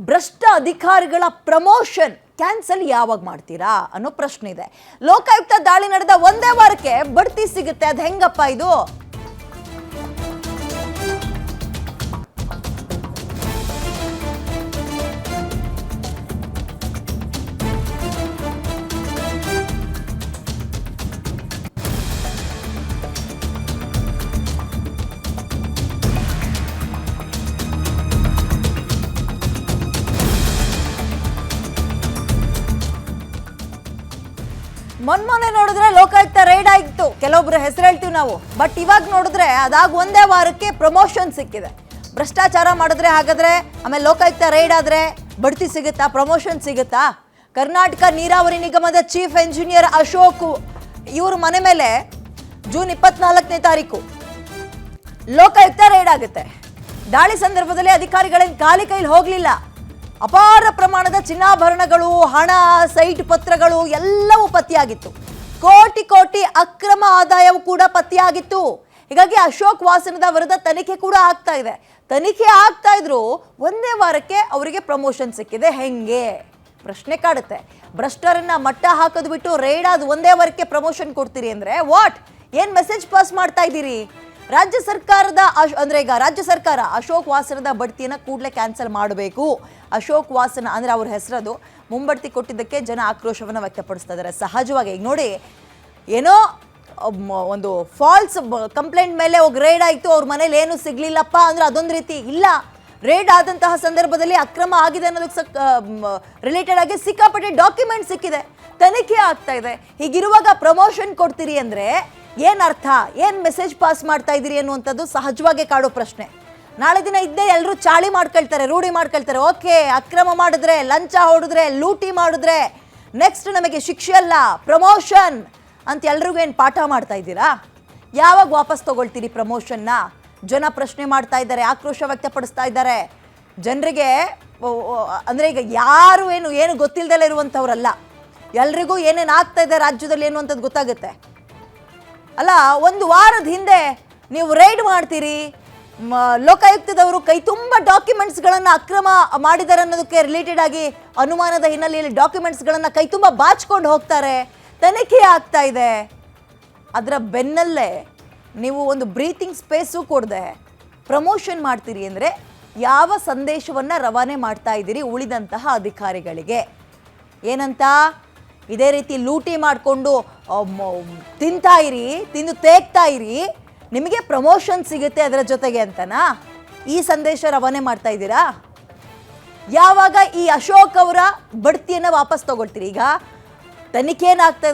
ಭ್ರಷ್ಟ ಅಧಿಕಾರಿಗಳ promotion cancel ಯಾವಾಗ ಮಾಡ್ತೀರಾ ಅನ್ನೋ ಪ್ರಶ್ನೆ ಇದೆ. ಲೋಕಾಯುಕ್ತ ದಾಳಿ ನಡೆದ ಒಂದೇ ವಾರಕ್ಕೆ ಬಡ್ತಿ ಸಿಗುತ್ತೆ, ಅದು ಹೆಂಗಪ್ಪ ಇದು? ಮೊನ್ನೆ ನೋಡಿದ್ರೆ ಲೋಕಾಯುಕ್ತ ರೈಡ್ ಆಗಿತ್ತು, ಕೆಲವೊಬ್ರು ಹೆಸರು ಹೇಳ್ತೀವಿ ನಾವು. ಬಟ್ ಇವಾಗ ನೋಡಿದ್ರೆ ಅದಾಗ ಒಂದೇ ವಾರಕ್ಕೆ ಪ್ರಮೋಷನ್ ಸಿಕ್ಕಿದೆ. ಭ್ರಷ್ಟಾಚಾರ ಮಾಡಿದ್ರೆ ಹಾಗಾದ್ರೆ ಆಮೇಲೆ ಲೋಕಾಯುಕ್ತ ರೈಡ್ ಆದ್ರೆ ಬಡ್ತಿ ಸಿಗುತ್ತಾ, ಪ್ರಮೋಷನ್ ಸಿಗುತ್ತಾ? ಕರ್ನಾಟಕ ನೀರಾವರಿ ನಿಗಮದ ಚೀಫ್ ಎಂಜಿನಿಯರ್ ಅಶೋಕ್ ಇವ್ರ ಮನೆ ಮೇಲೆ ಜೂನ್ 24ನೇ ತಾರೀಕು ಲೋಕಾಯುಕ್ತ ರೈಡ್ ಆಗುತ್ತೆ. ದಾಳಿ ಸಂದರ್ಭದಲ್ಲಿ ಅಧಿಕಾರಿಗಳೇನು ಖಾಲಿ ಕೈಲಿ ಹೋಗ್ಲಿಲ್ಲ. ಅಪಾರ ಪ್ರಮಾಣದ ಚಿನ್ನಾಭರಣಗಳು, ಹಣ, ಸೈಟ್ ಪತ್ರಗಳು ಎಲ್ಲವೂ ಪತ್ತೆಯಾಗಿತ್ತು. ಕೋಟಿ ಕೋಟಿ ಅಕ್ರಮ ಆದಾಯವೂ ಕೂಡ ಪತ್ತೆಯಾಗಿತ್ತು. ಹೀಗಾಗಿ ಅಶೋಕ್ ವಾಸನದ ವಿರುದ್ಧ ತನಿಖೆ ಕೂಡ ಆಗ್ತಾ ಇದೆ. ತನಿಖೆ ಆಗ್ತಾ ಇದ್ರು ಒಂದೇ ವಾರಕ್ಕೆ ಅವರಿಗೆ ಪ್ರಮೋಷನ್ ಸಿಕ್ಕಿದೆ, ಹೆಂಗೆ ಪ್ರಶ್ನೆ ಕಾಡುತ್ತೆ. ಭ್ರಷ್ಟರನ್ನ ಮಟ್ಟ ಹಾಕೋದು ಬಿಟ್ಟು ರೈಡ್ ಆದ ಒಂದೇ ವಾರಕ್ಕೆ ಪ್ರಮೋಷನ್ ಕೊಡ್ತೀರಿ ಅಂದ್ರೆ ವಾಟ್? ಏನ್ ಮೆಸೇಜ್ ಪಾಸ್ ಮಾಡ್ತಾ ಇದ್ದೀರಿ? ರಾಜ್ಯ ಸರ್ಕಾರದ ಅಂದ್ರೆ ಈಗ ರಾಜ್ಯ ಸರ್ಕಾರ ಅಶೋಕ್ ವಾಸನದ ಬಡ್ತಿಯನ್ನು ಕೂಡಲೇ ಕ್ಯಾನ್ಸಲ್ ಮಾಡಬೇಕು. ಅಶೋಕ್ ವಾಸನ ಅಂದ್ರೆ ಅವ್ರ ಹೆಸರದು, ಮುಂಬಡ್ತಿ ಕೊಟ್ಟಿದ್ದಕ್ಕೆ ಜನ ಆಕ್ರೋಶವನ್ನು ವ್ಯಕ್ತಪಡಿಸ್ತಾ ಇದ್ದಾರೆ. ಸಹಜವಾಗಿ ಈಗ ನೋಡಿ, ಏನೋ ಒಂದು ಫಾಲ್ಸ್ ಕಂಪ್ಲೇಂಟ್ ಮೇಲೆ ಹೋಗಿ ರೇಡ್ ಆಯಿತು, ಅವ್ರ ಮನೇಲಿ ಏನು ಸಿಗ್ಲಿಲ್ಲಪ್ಪ ಅಂದ್ರೆ ಅದೊಂದು ರೀತಿ. ಇಲ್ಲ, ರೇಡ್ ಆದಂತಹ ಸಂದರ್ಭದಲ್ಲಿ ಅಕ್ರಮ ಆಗಿದೆ ಅನ್ನೋದಕ್ಕೆ ರಿಲೇಟೆಡ್ ಆಗಿ ಸಿಕ್ಕಾಪಟ್ಟೆ ಡಾಕ್ಯುಮೆಂಟ್ ಸಿಕ್ಕಿದೆ, ತನಿಖೆ ಆಗ್ತಾ ಇದೆ. ಹೀಗಿರುವಾಗ ಪ್ರಮೋಷನ್ ಕೊಡ್ತೀರಿ ಅಂದ್ರೆ ಏನ್ ಅರ್ಥ, ಏನ್ ಮೆಸೇಜ್ ಪಾಸ್ ಮಾಡ್ತಾ ಇದ್ದೀರಿ ಅನ್ನುವಂಥದ್ದು ಸಹಜವಾಗಿ ಕಾಡೋ ಪ್ರಶ್ನೆ. ನಾಳೆ ದಿನ ಇದ್ದೇ ಎಲ್ಲರೂ ಚಾಳಿ ಮಾಡ್ಕೊಳ್ತಾರೆ, ರೂಢಿ ಮಾಡ್ಕೊಳ್ತಾರೆ. ಓಕೆ, ಅಕ್ರಮ ಮಾಡಿದ್ರೆ, ಲಂಚ ಹೊಡೆದ್ರೆ, ಲೂಟಿ ಮಾಡಿದ್ರೆ ನೆಕ್ಸ್ಟ್ ನಮಗೆ ಶಿಕ್ಷೆ ಅಲ್ಲ ಪ್ರಮೋಷನ್ ಅಂತ ಎಲ್ರಿಗೂ ಏನು ಪಾಠ ಮಾಡ್ತಾ ಇದ್ದೀರಾ? ಯಾವಾಗ ವಾಪಸ್ ತಗೊಳ್ತೀರಿ ಪ್ರಮೋಷನ್ನ? ಜನ ಪ್ರಶ್ನೆ ಮಾಡ್ತಾ ಇದ್ದಾರೆ, ಆಕ್ರೋಶ ವ್ಯಕ್ತಪಡಿಸ್ತಾ ಇದ್ದಾರೆ. ಜನರಿಗೆ ಅಂದರೆ ಈಗ ಯಾರು ಏನು ಗೊತ್ತಿಲ್ಲದಲ್ಲೇ ಇರುವಂಥವ್ರಲ್ಲ, ಎಲ್ರಿಗೂ ಏನೇನು ಆಗ್ತಾ ಇದೆ ರಾಜ್ಯದಲ್ಲಿ ಏನು ಅಂತದ್ದು ಗೊತ್ತಾಗುತ್ತೆ ಅಲ್ಲ. ಒಂದು ವಾರದ ಹಿಂದೆ ನೀವು ರೈಡ್ ಮಾಡ್ತೀರಿ, ಲೋಕಾಯುಕ್ತದವರು ಕೈ ತುಂಬ ಡಾಕ್ಯುಮೆಂಟ್ಸ್ಗಳನ್ನು ಅಕ್ರಮ ಮಾಡಿದ್ದಾರೆ ಅನ್ನೋದಕ್ಕೆ ರಿಲೇಟೆಡ್ ಆಗಿ ಅನುಮಾನದ ಹಿನ್ನೆಲೆಯಲ್ಲಿ ಡಾಕ್ಯುಮೆಂಟ್ಸ್ಗಳನ್ನು ಕೈ ತುಂಬ ಬಾಚ್ಕೊಂಡು ಹೋಗ್ತಾರೆ, ತನಿಖೆ ಆಗ್ತಾ ಇದೆ. ಅದರ ಬೆನ್ನಲ್ಲೇ ನೀವು ಒಂದು ಬ್ರೀತಿಂಗ್ ಸ್ಪೇಸು ಕೊಡದೆ ಪ್ರಮೋಷನ್ ಮಾಡ್ತೀರಿ ಅಂದರೆ ಯಾವ ಸಂದೇಶವನ್ನು ರವಾನೆ ಮಾಡ್ತಾ ಇದ್ದೀರಿ ಉಳಿದಂತಹ ಅಧಿಕಾರಿಗಳಿಗೆ? ಏನಂತ? ಇದೇ ರೀತಿ ಲೂಟಿ ಮಾಡಿಕೊಂಡು ತಿಂತಾ ಇರಿ, ತಿಂದು ತೇಗ್ತಾ ಇರಿ, ನಿಮಗೆ ಪ್ರಮೋಷನ್ ಸಿಗುತ್ತೆ ಅದರ ಜೊತೆಗೆ ಅಂತನಾ ಈ ಸಂದೇಶ ರವಾನೆ ಮಾಡ್ತಾ ಇದ್ದೀರಾ? ಯಾವಾಗ ಈ ಅಶೋಕ್ ಅವರ ಬಡ್ತಿಯನ್ನು ವಾಪಸ್ ತಗೊಳ್ತೀರಿ? ಈಗ ತನಿಖೆ ಏನಾಗ್ತಾ ಇದೆ,